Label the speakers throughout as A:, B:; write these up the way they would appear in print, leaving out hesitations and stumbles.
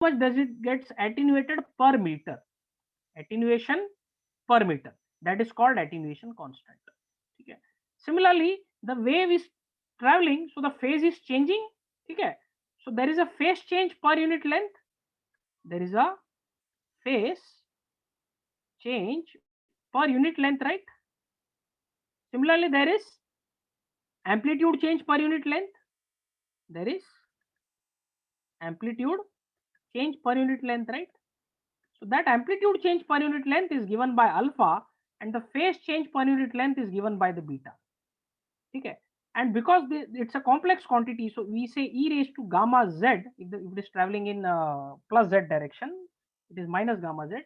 A: much does it gets attenuated per meter? Attenuation per meter. That is called attenuation constant. Okay. Similarly, the wave is traveling, so the phase is changing. Okay. So there is a phase change per unit length. There is a phase change per unit length, right? Similarly, there is amplitude change per unit length. There is amplitude change per unit length, right? So that amplitude change per unit length is given by alpha, and the phase change per unit length is given by the beta. Okay. And because it's a complex quantity, so we say e raised to gamma z, if it is traveling in plus z direction, it is minus gamma z.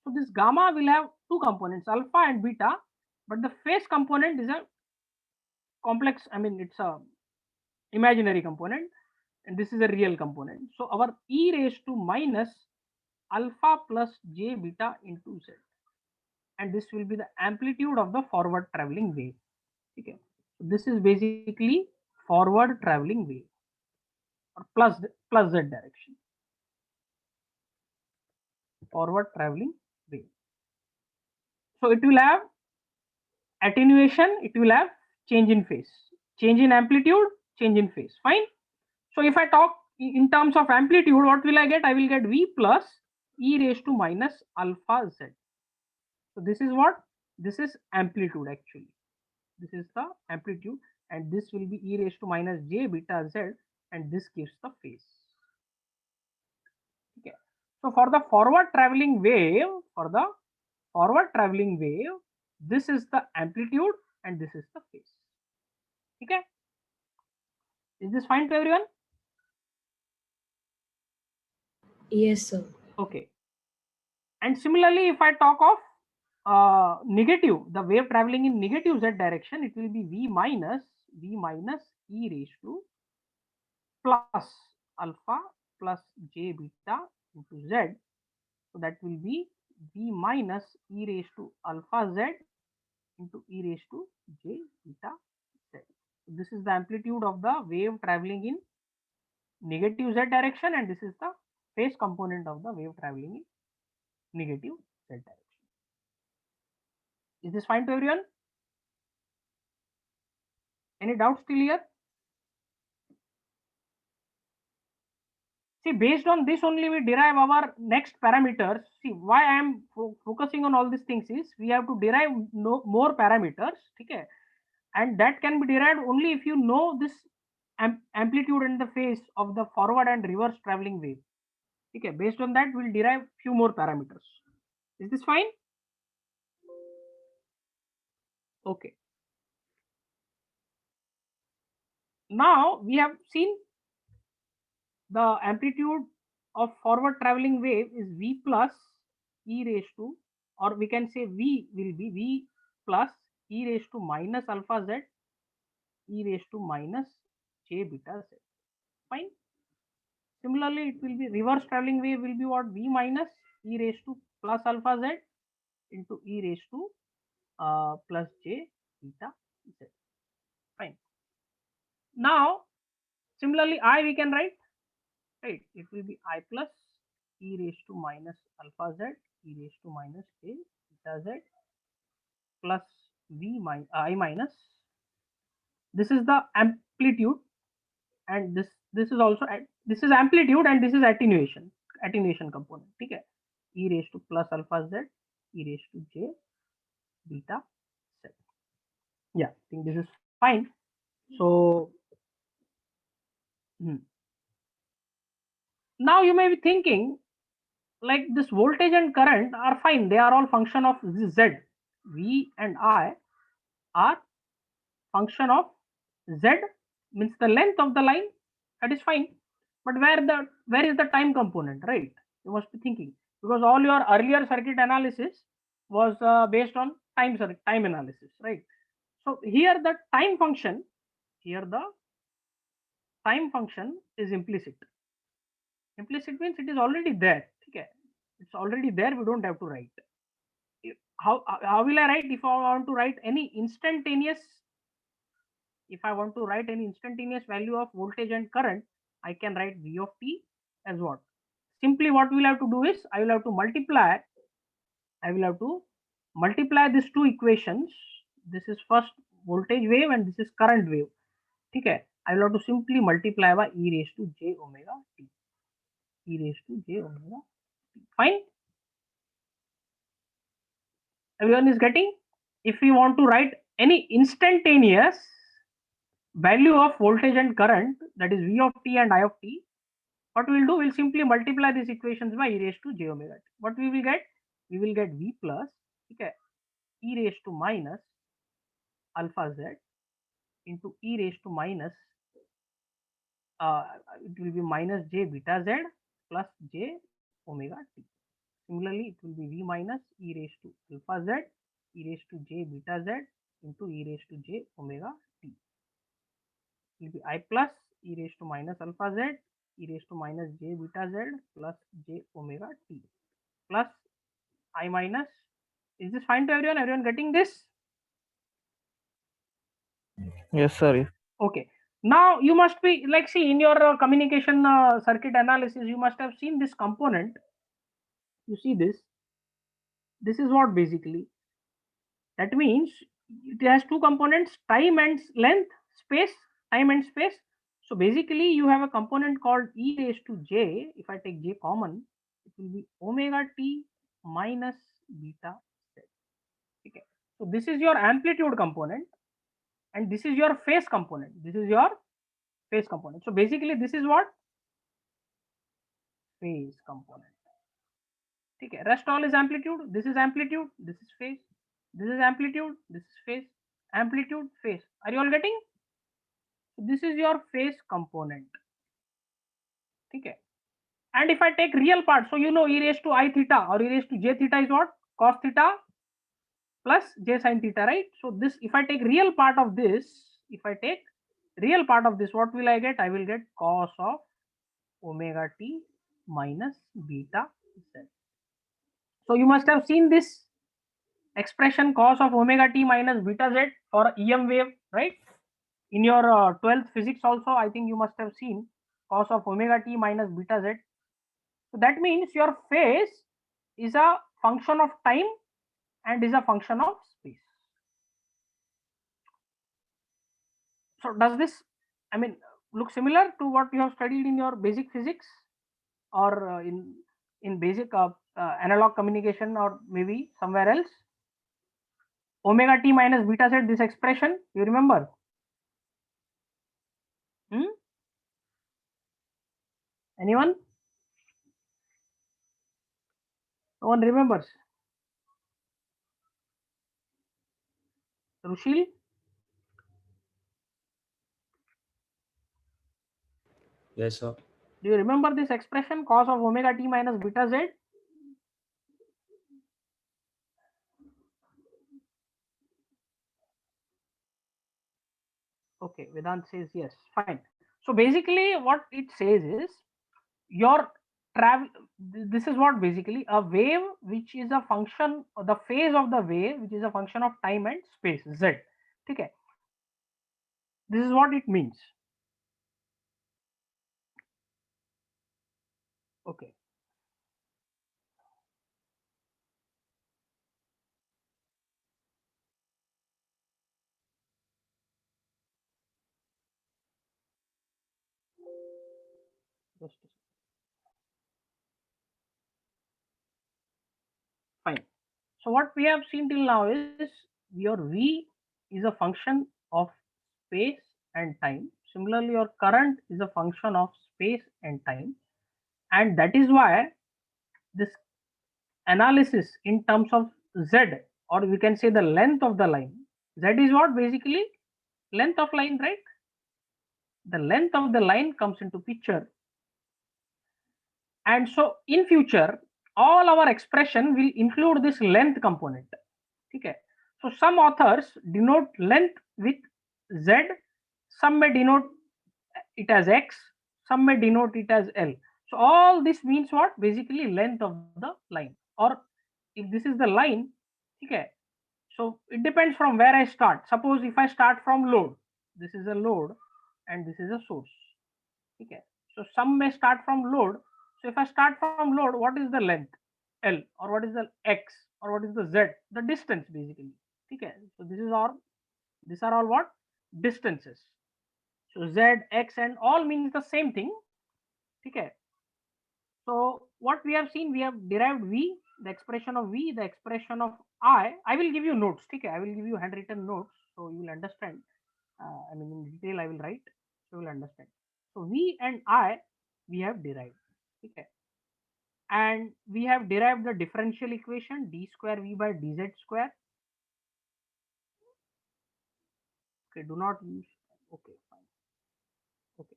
A: So this gamma will have two components, alpha and beta, but the phase component is a complex, I mean, it's a imaginary component, and this is a real component. So our e raised to minus alpha plus j beta into z, and this will be the amplitude of the forward traveling wave. Okay. So this is basically forward traveling wave, or plus z direction, forward traveling wave. So it will have attenuation, it will have change in phase, change in amplitude, change in phase. Fine. So if I talk in terms of amplitude, what will I get? I will get v plus e raised to minus alpha z. So this is what? This is amplitude actually. This is the amplitude, and this will be e raised to minus j beta z, and this gives the phase. Okay. So for the forward traveling wave, this is the amplitude and this is the phase. Okay. Is this fine to everyone?
B: Yes, sir.
A: Okay. And similarly, if I talk of negative, the wave traveling in negative z direction, it will be v minus e raised to plus alpha plus j beta into z. So that will be v minus e raised to alpha z into e raised to j beta z. So this is the amplitude of the wave traveling in negative z direction, and this is the phase component of the wave traveling in negative z direction. Is this fine to everyone? Any doubts still here? See, based on this only we derive our next parameters. See, why I am focusing on all these things is we have to derive more parameters. Okay, and that can be derived only if you know this amplitude and the phase of the forward and reverse traveling wave. Okay, based on that we'll derive few more parameters. Is this fine? Okay. Now we have seen the amplitude of forward traveling wave is v plus e raised to, or we can say v will be v plus e raised to minus alpha z e raised to minus j beta z. Fine. Similarly, it will be reverse traveling wave will be what? V minus e raised to plus alpha z into e raised to plus j beta z. Fine. Now, similarly, I we can write, right? It will be I plus e raised to minus alpha z e raised to minus j beta z plus I minus. This is the amplitude, and this is also this is amplitude and this is attenuation component. Okay. E raised to plus alpha z e raised to j beta z. Yeah, I think this is fine. So hmm. Now you may be thinking, like, this voltage and current are fine, they are all function of z. V and I are function of z, means the length of the line, that is fine. But where is the time component, right? You must be thinking, because all your earlier circuit analysis was based on time analysis, right? So here the time function, here the time function is implicit. Implicit means it is already there. Okay, it's already there, we don't have to write. How will I write? If I want to write any instantaneous, if I want to write any instantaneous value of voltage and current, I can write v of t as what? simply what we'll have to do is I will have to multiply these two equations. This is first voltage wave and this is current wave. Okay, I will have to simply multiply by e raised to j omega t. E raised to j omega t. Fine. Everyone is getting? If we want to write any instantaneous value of voltage and current, that is v of t and I of t, what we will do, we'll simply multiply these equations by e raised to j omega t. What we will get? We will get v plus, okay, e raised to minus alpha z into e raised to minus, it will be minus j beta z plus j omega t. Similarly, it will be v minus e raised to alpha z e raised to j beta z into e raised to j omega t. It will be I plus e raised to minus alpha z e raised to minus j beta z plus j omega t plus I minus. Is this fine to everyone? Everyone getting this?
C: Yes, sir.
A: Okay. Now you must be like, see, in your communication circuit analysis, you must have seen this component. You see this. This is what basically. That means it has two components: time and length, space, time and space. So basically, you have a component called e raised to j. If I take j common, it will be omega t minus beta z. Okay. So this is your amplitude component, and this is your phase component. This is your phase component. So basically, this is what phase component. Okay. Rest all is amplitude. This is amplitude. This is phase. This is amplitude. This is phase. Amplitude, phase. Are you all getting? So this is your phase component. Okay. And if I take real part, so you know e raised to I theta or e raised to j theta is what? Cos theta plus j sin theta, right? So this, if I take real part of this, what will I get? I will get cos of omega t minus beta z. So you must have seen this expression cos of omega t minus beta z for EM wave, right? In your 12th physics also, I think you must have seen cos of omega t minus beta z. So that means your phase is a function of time and is a function of space. So does this, I mean, look similar to what you have studied in your basic physics or in basic analog communication or maybe somewhere else? Omega t minus beta z, this expression, you remember? Anyone? No one remembers? Rushil?
D: Yes, sir.
A: Do you remember this expression cos of omega t minus beta z? Okay, Vedant says yes. Fine. So basically, what it says is your travel. This is what basically a wave which is a function, the phase of the wave which is a function of time and space z. Okay. This is what it means. Okay. Just a second. Fine. So what we have seen till now is your V is a function of space and time. Similarly, your current is a function of space and time. And that is why this analysis in terms of Z, or we can say the length of the line. Z is what basically length of line, right? The length of the line comes into picture. And so in future, all our expression will include this length component. Okay. So some authors denote length with Z, some may denote it as X, some may denote it as L. So all this means what? Basically length of the line. Or if this is the line, okay, so it depends from where I start. Suppose if I start from load, this is a load and this is a source. Okay. So some may start from load. So if I start from load, what is the length L, or what is the X, or what is the Z? The distance basically. Okay. So these are all what? Distances. So Z, X and all means the same thing. Okay. So what we have seen, we have derived V, the expression of V, the expression of I. I will give you notes. Okay. I will give you handwritten notes so you will understand. I mean in detail I will write so you will understand. So V and I we have derived. Okay. And we have derived the differential equation d square v by dz square. Okay, do not use. Okay, fine. Okay,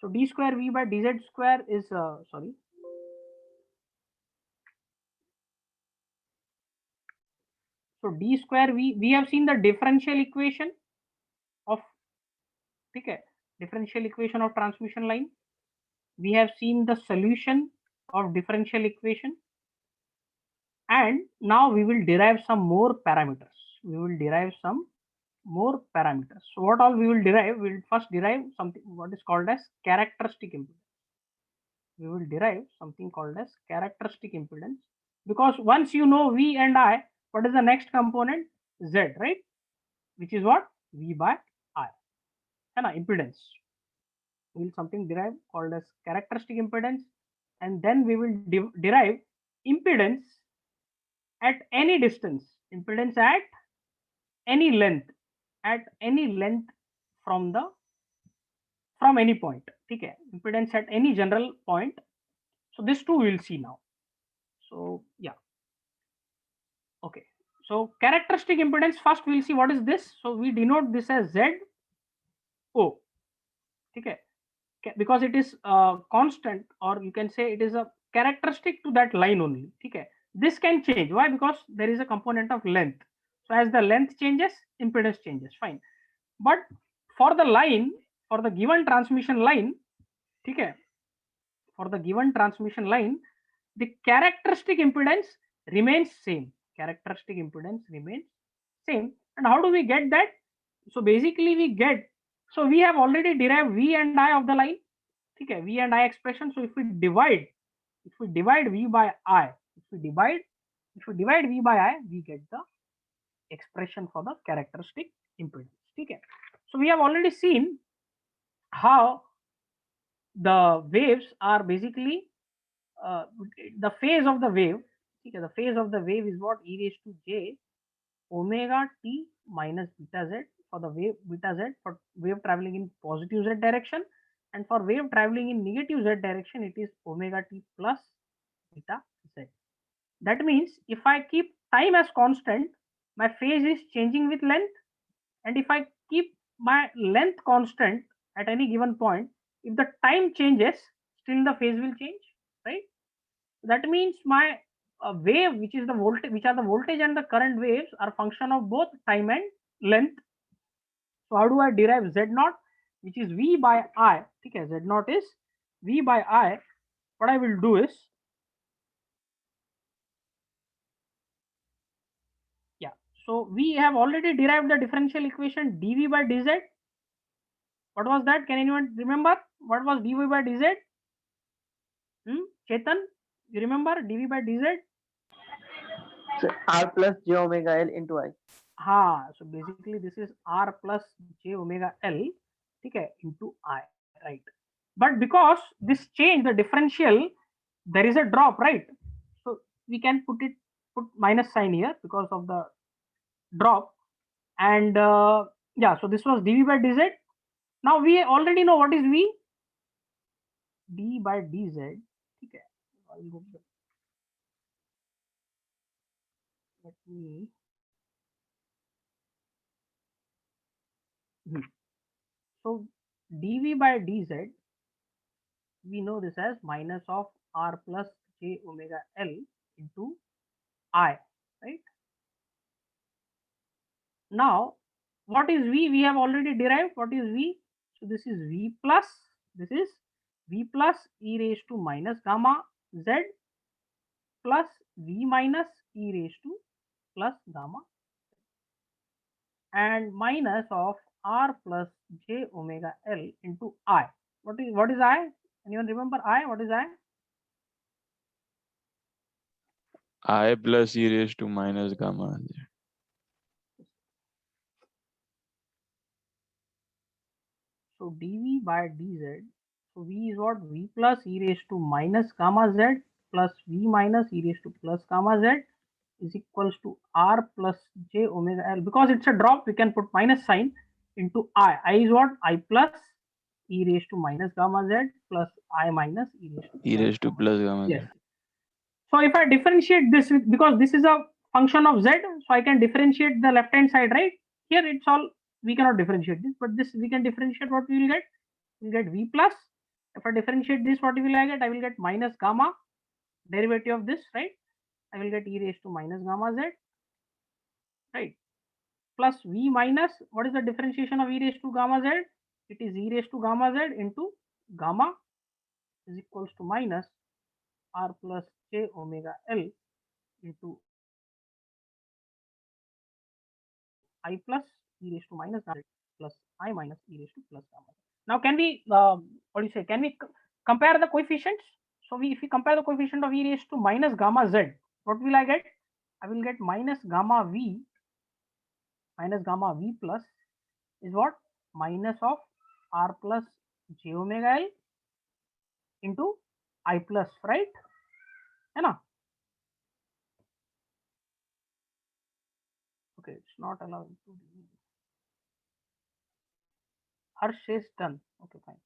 A: so d square v by dz square is sorry. So d square we have seen the differential equation of, okay, differential equation of transmission line. We have seen the solution of differential equation, and now we will derive some more parameters. We will derive some more parameters. So what all we will derive? We will first derive something what is called as characteristic impedance. We will derive something called as characteristic impedance, because once you know V and I, what is the next component? Z, right? Which is what? V by I. And impedance. We will something derive called as characteristic impedance, and then we will derive impedance at any distance, impedance at any length, at any length from the from any point. Okay, impedance at any general point. So this two we will see now. So yeah, okay. So characteristic impedance, first we will see what is this. So we denote this as Z O. Okay, because it is constant, or you can say it is a characteristic to that line only. Okay, this can change. Why? Because there is a component of length. So as the length changes, impedance changes. Fine. But for the line, for the given transmission line, okay, for the given transmission line, the characteristic impedance remains same. Characteristic impedance remains same. And how do we get that? So basically we get, so we have already derived V and I of the line. Okay, V and I expression. So if we divide V by I, if we divide V by I, we get the expression for the characteristic impedance. Okay. So we have already seen how the waves are basically uh, the phase of the wave. Okay, the phase of the wave is what? E raised to j omega t minus beta z for the wave, beta z for wave traveling in positive z direction, and for wave traveling in negative z direction it is omega t plus beta z. That means if I keep time as constant, my phase is changing with length, and if I keep my length constant at any given point, if the time changes, still the phase will change, right? That means my wave, which is the voltage, which are the voltage and the current waves, are function of both time and length. So how do I derive Z naught, which is V by I? Okay, Z naught is V by I. What I will do is, yeah. So we have already derived the differential equation dV by dz. What was that? Can anyone remember? What was dV by dz? Chetan, you remember dV by dz?
C: So R plus j omega L into I.
A: So basically this is R plus j omega L, okay, into I, right? But because this change, the differential, there is a drop, right? So we can put minus sign here because of the drop. And yeah, so this was dV by dz. Now we already know what is V. D by dz. Okay, let me. So dV by dz, we know this as minus of R plus j omega L into I, right? Now, what is V? We have already derived what is V. So this is V plus, this is V plus e raised to minus gamma Z plus V minus e raised to plus gamma and minus of R plus j omega L into I. What is I? Anyone remember I? What is I?
E: I plus e raised to minus gamma z.
A: So dv by dz. So v is what? V plus e raised to minus gamma z plus v minus e raised to plus gamma z is equals to r plus j omega l. Because it's a drop, we can put minus sign into I. I is what? I plus e raised to minus gamma z plus I minus e raised to
E: plus gamma z.
A: Yes. So if I differentiate this with, because this is a function of z, so I can differentiate the left hand side, right? Here it's all, we cannot differentiate this, but this we can differentiate. What we will get? We will get v plus. If I differentiate this, what will I get? I will get minus gamma derivative of this, right? I will get e raised to minus gamma z, right? Plus v minus, what is the differentiation of e raised to gamma z? It is e raised to gamma z into gamma is equals to minus r plus j omega l into I plus e raised to minus gamma z plus I minus e raised to plus gamma z. Now can we, what do you say, can we compare the coefficients? So if we compare the coefficient of e raised to minus gamma z, what will I get? I will get minus gamma v plus is what? Minus of r plus j omega l into I plus, right? है ना? Okay, it's not allowed to. Harsh says done. Okay, fine.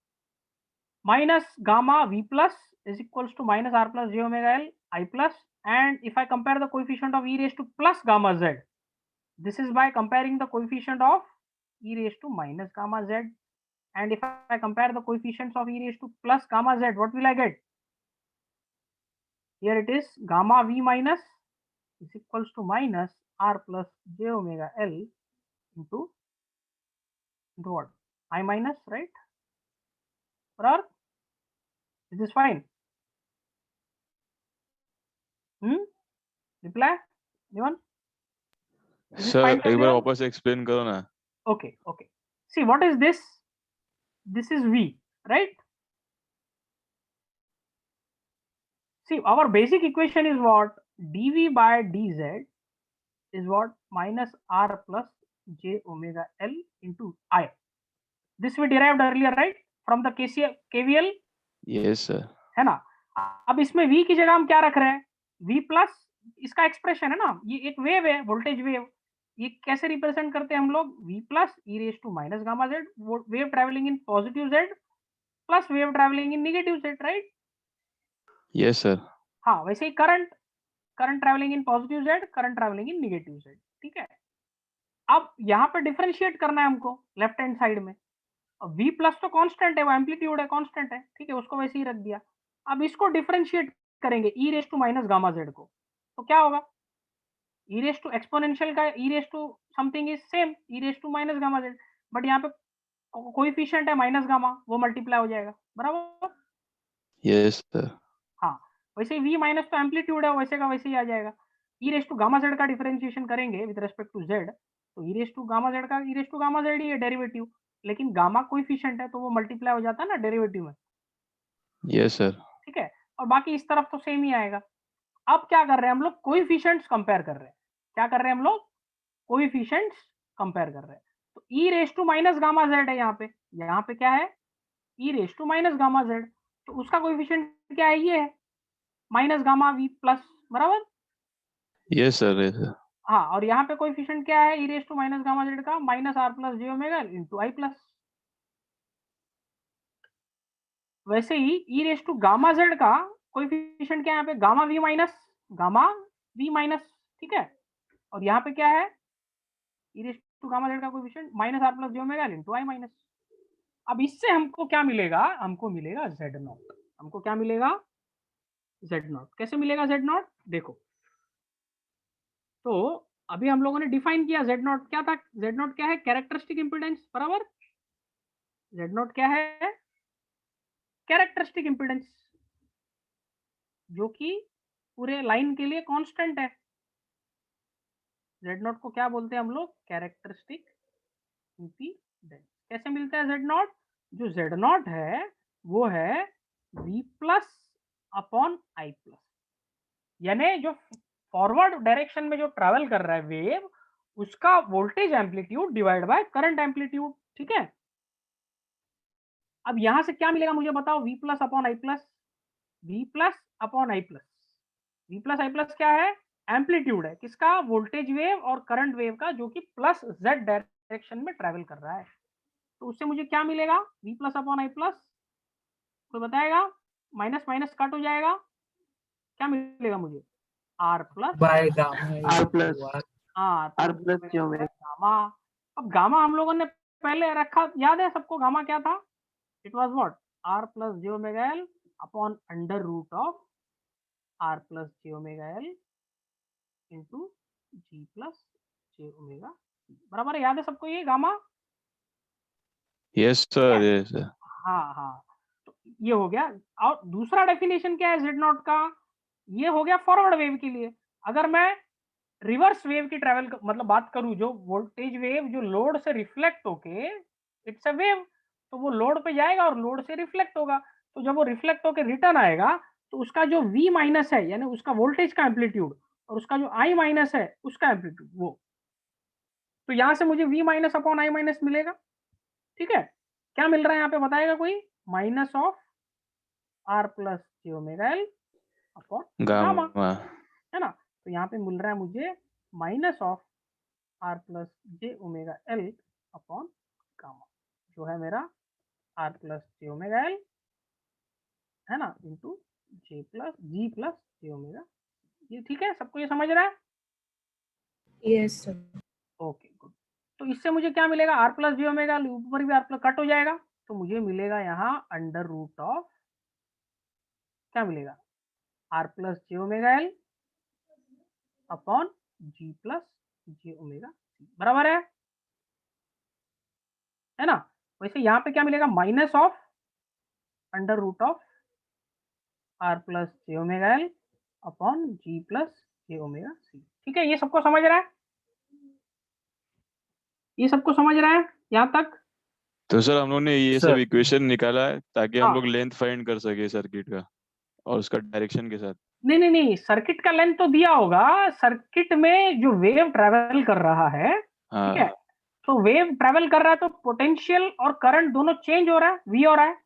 A: Minus gamma v plus is equals to minus r plus j omega l I plus, and if I compare the coefficient of e raised to plus gamma z, this is by comparing the coefficient of e raised to minus gamma z, and if I compare the coefficients of e raised to plus gamma z, what will I get? Here it is gamma v minus is equals to minus r plus j omega l into what? I minus, right? Or is this fine? Reply? Anyone?
E: Sir, एक बार वापस explain करो ना.
A: Okay, okay. See, what is this? This is v, right? See, our basic equation is what? dv by dz is what? Minus r plus j omega l into I. This we derived earlier, right? From the KVL?
E: Yes, sir.
A: है ना? अब इसमें v की जगह हम क्या रख रहे हैं? v प्लस इसका एक्सप्रेशन है ना, ये एक वेव है, वोल्टेज वेव. ये कैसे रिप्रेजेंट करते हैं हम लोग? v plus e raise to minus gamma z, wave travelling in positive z plus wave travelling in negative z, right?
E: Yes sir.
A: हाँ, वैसे ही current travelling in positive z, current travelling in negative z. ठीक है, अब यहाँ पे differentiate करना है हमको लेफ्ट हैंड साइड में. v प्लस तो कांस्टेंट है, वो एम्पलीट्यूड है, कांस्टेंट है, ठीक है, उसको वैसे ही रख दिया. अब इसको डिफरेंशिएट करेंगे e raise to minus gamma Z को, तो क्या होगा? e रेज टू एक्सपोनेंशियल का e raise to something is same, e raise to minus gamma Z, but यहाँ पे कोएफिशिएंट है माइनस गामा, वो मल्टीप्लाई हो जाएगा, बराबर?
E: Yes sir.
A: हाँ, वैसे v माइनस तो एम्पलीट्यूड है, वैसे का वैसे ही आ जाएगा. e raise to gamma z का डिफरेंशिएशन करेंगे विद रिस्पेक्ट टू z, तो e raise to gamma z का e raise to gamma z ही है डेरिवेटिव, लेकिन गामा कोएफिशिएंट है तो वो मल्टीप्लाई हो जाता है ना डेरिवेटिव में.
E: Yes sir. ठीक
A: है, और बाकी इस तरफ तो सेम ही आएगा. अब क्या कर रहे हैं हम लोग? कोएफिशिएंट्स कंपेयर कर रहे हैं. क्या कर रहे हैं हम लोग? कोएफिशिएंट्स कंपेयर कर रहे हैं. तो e raise to minus gamma z है यहाँ पे क्या है? e raise to minus gamma z, तो उसका कोएफिशिएंट क्या है? ये है माइनस गामा v प्लस, बराबर?
E: Yes sir.
A: हाँ, और यहाँ पे कोएफिशिएंट क्या है? e raise to minus gamma z का minus r plus j omega into i plus. वैसे ही e raise to gamma z का कोएफिशिएंट क्या है? यहाँ पे गामा v माइनस, ठीक है, और यहाँ पे क्या है? e raise to gamma z का coefficient minus r plus j omega into i minus. अब इससे हमको क्या मिलेगा? हमको मिलेगा z नॉट. हमको क्या मिलेगा? z not. कैसे मिलेगा z नॉट? देखो, तो अभी हम लोगों ने डिफाइन किया z नॉट क्या था? z नॉट क्या है? कैरेक्टरिस्टिक इंपीडेंस, बराबर? z नॉट क्या है? कैरेक्टरिस्टिक इंपीडेंस, जो कि पूरे लाइन के लिए कांस्टेंट है. z नॉट को क्या बोलते हैं हम लोग? Characteristic impedance. कैसे मिलता है z नॉट? जो z नॉट है वो है v plus upon i plus, यानी जो फॉरवर्ड डायरेक्शन में जो ट्रैवल कर रहा है वेव, उसका voltage amplitude divide by current amplitude, ठीक है। अब यहां से क्या मिलेगा मुझे बताओ, v plus upon I plus, v plus upon I plus, v plus I plus क्या है, एम्पलीट्यूड है किसका, वोल्टेज वेव और करंट वेव का, जो कि प्लस z डायरेक्शन में ट्रैवल कर रहा है। तो उससे मुझे क्या मिलेगा, v plus upon I plus, कोई बताएगा, माइनस माइनस कट हो जाएगा, क्या मिलेगा मुझे, r plus
B: by gamma
C: R plus
A: हाँ
C: R plus j omega।
A: Gamma. अब गामा हम लोगों ने पहले रखा, याद है सबको गामा क्या था, it was what, r plus j omega l upon under root of r plus j omega l into g plus j omega c, बराबर है, याद है सबको ये gamma.
E: Yes sir, yes sir.
A: हाँ हाँ, तो ये हो गया। और दूसरा डेफिनेशन क्या है जेड नॉट का, ये हो गया फॉरवर्ड वेव के लिए। अगर मैं रिवर्स वेव की ट्रैवल मतलब बात करूं, जो वोल्टेज वेव जो लोड से रिफ्लेक्ट होके, इट्स अ वेव, तो वो लोड पे जाएगा और लोड से रिफ्लेक्ट होगा, तो जब वो रिफ्लेक्ट होके रिटर्न आएगा तो उसका जो V माइनस है यानी उसका वोल्टेज का एम्पलीट्यूड, और उसका जो I माइनस है उसका एम्पलीट्यूड, वो तो यहाँ से मुझे V minus upon I minus मिलेगा, ठीक है। क्या मिल रहा है यहाँ पे बताएगा कोई, minus of R plus j omega l upon gamma,
E: Gamma.
A: है ना। तो यहाँ पे मिल रहा है मुझे minus of r plus j omega l upon gamma, जो है मेरा r plus j omega l, है ना, into g plus j omega. ये ठीक है, सबको ये समझ रहा है,
B: Yes, sir.
A: Okay good. तो इससे मुझे क्या मिलेगा, r plus j omega l, ऊपर भी r प्लस कट हो जाएगा, तो मुझे मिलेगा यहाँ अंडर रूट ऑफ, क्या मिलेगा, r plus j omega l upon g plus j omega c, बराबर है ना। वैसे यहाँ पे क्या मिलेगा, minus of under root of r plus j omega l upon g plus j omega c, ठीक है। ये सबको समझ रहा है, ये सबको समझ रहा है यहाँ तक।
E: तो सर हम लोग ने ये सब
C: Sir,
E: इक्वेशन निकाला है ताकि हम
A: हाँ,
E: लोग लेंथ फाइंड कर सके सर्किट का और उसका डायरेक्शन के साथ।
A: नहीं नहीं नहीं, सर्किट का लेंथ तो दिया होगा, सर्किट में जो वेव ट्रेवल कर रहा है, ठीक है,
E: हाँ
A: तो वेव ट्रेवल कर रहा है तो पोटेंशियल और करंट दोनों चेंज हो रहा है, v हो रहा है,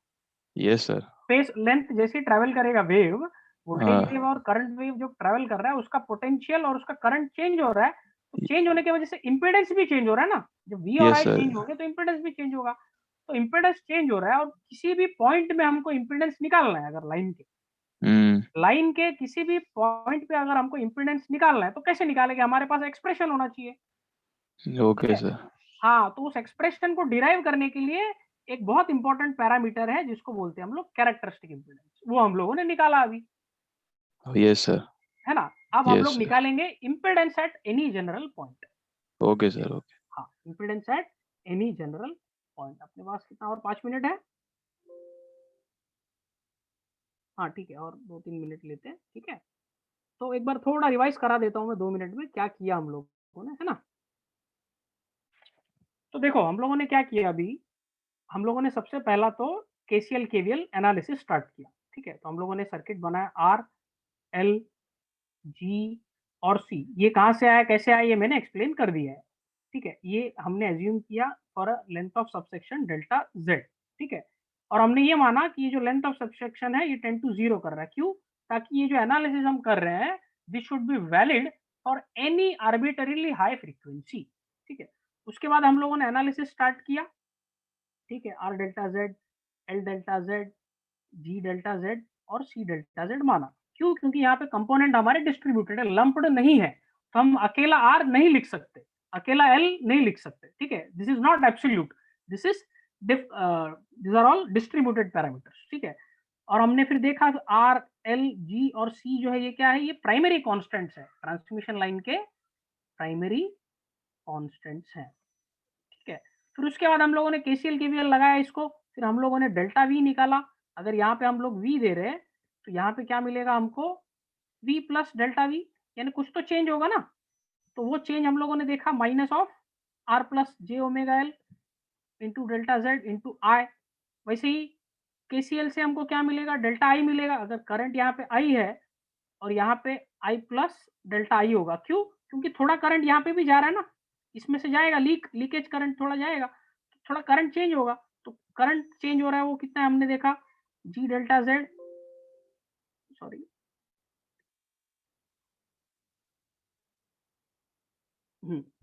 E: यस सर।
A: स्पेस लेंथ जैसे ट्रेवल करेगा वेव, वोल्टेज वेव
E: हाँ
A: और करंट वेव जो ट्रेवल कर रहा है उसका पोटेंशियल और उसका करंट चेंज हो रहा है, तो चेंज होने की वजह से इंपीडेंस भी चेंज हो रहा है ना, जब v और
E: यस
A: i
E: सर।
A: चेंज होंगे तो इंपीडेंस भी चेंज होगा। तो इंपीडेंस चेंज हो रहा है और किसी भी पॉइंट में हमको इंपीडेंस निकालना है, अगर लाइन के किसी भी पॉइंट पे अगर हमको इंपीडेंस निकालना है तो कैसे निकालेंगे, हमारे पास एक्सप्रेशन होना चाहिए, ठीक
E: ओके
A: है।
E: सर।
A: हाँ, तो उस एक्सप्रेशन को डिराइव करने के लिए एक बहुत इंपॉर्टेंट पैरामीटर है जिसको बोलते हैं हम लोग कैरेक्टरिस्टिक इंपीडेंस, वो हम लोगों ने निकाला अभी,
E: यस सर।
A: है ना। अब हम
E: यस
A: लोग
E: सर।
A: निकालेंगे impedance at any general point,
E: okay sir. Okay.
A: हाँ, impedance at any general point. अपने पास कितना और 5 मिनट है, हाँ ठीक है, और 2-3 मिनट लेते हैं, ठीक है। तो एक बार थोड़ा रिवाइज करा देता हूँ मैं 2 मिनट में क्या किया हम लोगों ने, है ना। तो देखो हम लोगों ने क्या किया अभी, हम लोगों ने सबसे पहला तो केसीएल केवीएल एनालिसिस स्टार्ट किया, ठीक है। तो हम लोगों ने सर्किट बनाया, आर एल जी और सी, ये कहाँ से आया कैसे आया ये मैंने एक्सप्लेन कर दिया है, ठीक है। ये हमने एज्यूम किया for a length of subsection delta Z, ठीक है। और हमने ये माना कि ये जो लेंथ ऑफ सबसेक्शन है ये 10 to 0 कर रहा है, क्यों, ताकि ये जो एनालिसिस हम कर रहे हैं this should be valid for any arbitrarily high frequency, ठीक है। उसके बाद हम लोगों ने एनालिसिस स्टार्ट किया, ठीक है, R delta Z, L delta Z, G delta Z और सी डेल्टा जेड माना, क्यों, क्योंकि यहाँ पे कंपोनेंट हमारे डिस्ट्रीब्यूटेड है, लंप्ड नहीं है, तो हम अकेला आर नहीं लिख सकते, अकेला एल नहीं लिख सकते, ठीक है। This is not absolute, this is this are all distributed parameters, ठीक है। और हमने फिर देखा आर एल जी और सी जो है ये क्या है, ये प्राइमरी कॉन्स्टेंट्स है, ट्रांसमिशन लाइन के प्राइमरी कॉन्स्टेंट्स हैं, ठीक है। फिर उसके बाद हम लोगों ने केसीएल केवीएल लगाया इसको, फिर हम लोगों ने डेल्टा वी निकाला, अगर यहाँ पे हम लोग वी दे रहे हैं तो यहाँ पे क्या मिलेगा हमको, वी प्लस डेल्टा वी, यानी कुछ तो चेंज होगा ना, तो वो चेंज हम लोगों ने देखा minus of R plus J omega L into delta Z into I. वैसे ही केसीएल से हमको क्या मिलेगा, डेल्टा आई मिलेगा, अगर करंट यहाँ पे आई है और यहाँ पे I प्लस डेल्टा I होगा। क्यों? क्योंकि थोड़ा करंट यहाँ पे भी जा रहा है ना, इसमें से जाएगा, लीकेज करंट थोड़ा जाएगा, थोड़ा करंट चेंज होगा। तो करंट चेंज हो रहा है वो कितना है हमने देखा, G डेल्टा Z, सॉरी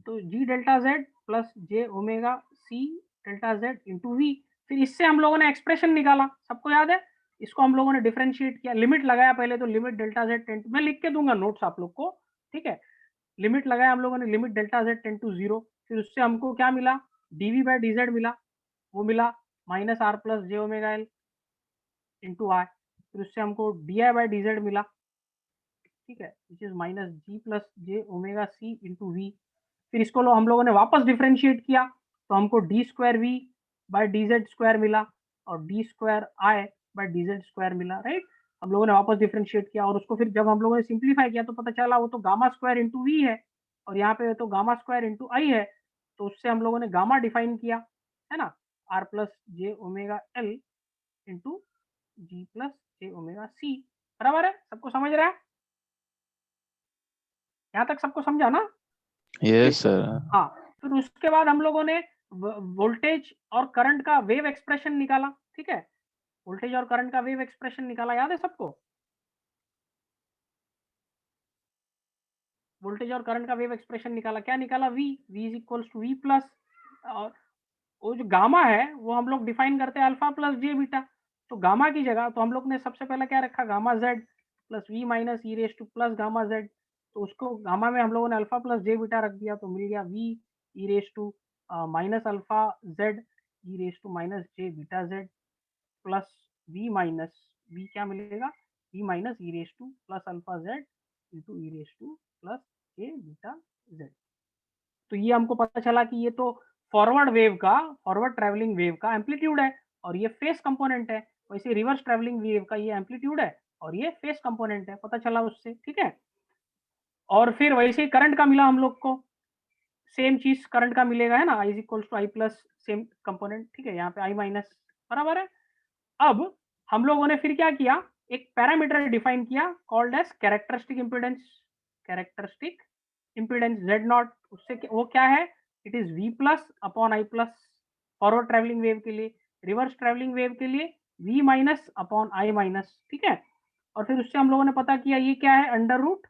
A: तो G delta Z plus J omega C delta Z into V। फिर इससे हम लोगों ने एक्सप्रेशन निकाला, सबको याद है, इसको हम लोगों ने डिफरेंशिएट किया, लिमिट लगाया पहले, तो लिमिट डेल्टा Z टेंड, मैं लिख के दूंगा नोट्स आप लोग को, ठीक है। लिमिट लगाया हम लोगों ने, limit delta Z tend to 0, फिर उससे हमको क्या मिला, dV बाय dz मिला, वो मिला minus R plus J omega L into I। फिर उससे हमको di बाय dz मिला, ठीक है, which is minus G plus J omega C into V। फिर इसको हम लोगों ने वापस डिफरेंशिएट किया, तो हमको D square V by D Z square मिला और D square I by D Z square मिला, राइट। हम लोगों ने वापस डिफरेंशिएट किया और उसको फिर जब हम लोगों ने सिंप्लीफाई किया तो पता चला वो तो गामा स्क्वायर इंटू वी है और यहाँ पे तो गामा स्क्वायर इंटू आई है, तो उससे हम लोगों ने गामा डिफाइन किया, है ना, R plus J omega L into G plus J omega C. बराबर है, सबको समझ रहा है, यहाँ तक सबको समझा ना?
E: Yes, sir.
A: हाँ, फिर उसके बाद हम लोगों ने वोल्टेज और करंट का वेव एक्सप्रेशन निकाला, ठीक है, वोल्टेज और करंट का वेव एक्सप्रेशन निकाला, याद है सबको? वोल्टेज और करंट का वेव एक्सप्रेशन निकाला, क्या निकाला, v is equals to V plus, और वो जो गामा है वो हम लोग डिफाइन करते हैं अल्फा प्लस जे बीटा, तो गामा की जगह तो हम लोग ने सबसे पहले क्या रखा, gamma z plus V minus E raise to plus gamma z, तो उसको गामा में हम लोगों ने अल्फा प्लस जे बीटा रख दिया, तो मिल गया V E raise to minus alpha z E raise to minus J beta z plus V minus V क्या मिलेगा, V minus E raise to plus alpha z into E raise to plus J beta z। तो ये हमको पता चला कि ये तो फॉरवर्ड वेव का, फॉरवर्ड ट्रैवलिंग वेव का एम्पलीट्यूड है और ये फेस कंपोनेंट है, वैसे रिवर्स ट्रैवलिंग वेव का ये एम्पलीट्यूड है और ये फेस कंपोनेंट है, पता चला उससे, ठीक है। और फिर वैसे ही करंट का मिला हम लोग को, सेम चीज करंट का मिलेगा, है ना, I is equals to I plus same component, ठीक है, यहाँ पे आई माइनस, बराबर है। अब हम लोगों ने फिर क्या किया, एक पैरामीटर डिफाइन किया called as characteristic impedance, characteristic impedance Z not, उससे वो क्या है, it is V plus upon I plus forward travelling wave के लिए, रिवर्स ट्रैवलिंग वेव के लिए V minus upon I minus, ठीक है। और फिर उससे हम लोगों ने पता किया ये क्या है, under root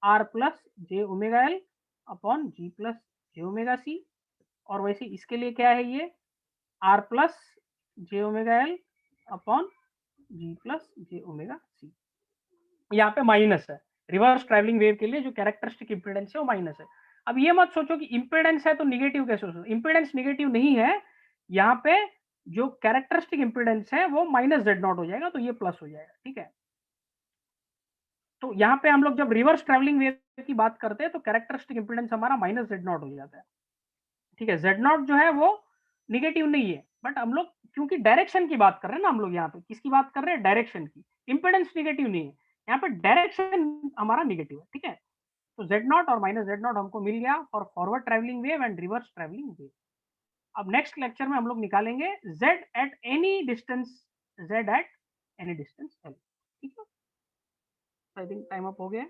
A: R plus J omega L upon जी प्लस जे ओमेगा सी, और वैसे इसके लिए क्या है, ये R plus J omega L upon जी प्लस जे ओमेगा सी, यहाँ पे माइनस है, रिवर्स ट्रैवलिंग वेव के लिए जो कैरेक्टरिस्टिक इंपीडेंस है वो माइनस है। अब ये मत सोचो कि इंपीडेंस है तो निगेटिव कैसे हो सकता है, इंपीडेंस निगेटिव नहीं है, यहाँ पे जो कैरेक्टरिस्टिक इंपीडेंस है वो माइनस Z नॉट हो जाएगा, तो ये प्लस हो जाएगा, ठीक है। तो यहाँ पे हम लोग जब रिवर्स ट्रैवलिंग वेव की बात करते हैं तो कैरेक्टरिस्टिक इंपीडेंस हमारा माइनस Z नॉट हो जाता है, ठीक है। Z नॉट जो है वो निगेटिव नहीं है, बट हम लोग क्योंकि डायरेक्शन की बात कर रहे हैं ना, हम लोग यहाँ पे किसकी बात कर रहे हैं, डायरेक्शन की, इंपीडेंस निगेटिव नहीं है, यहाँ पे डायरेक्शन हमारा निगेटिव है, ठीक है। तो Z नॉट और माइनस Z नॉट हमको मिल गया for forward travelling wave and reverse travelling wave. अब नेक्स्ट लेक्चर में हम लोग निकालेंगे Z at any distance, Z at any distance L, ठीक है। आई थिंक टाइम अप हो गया।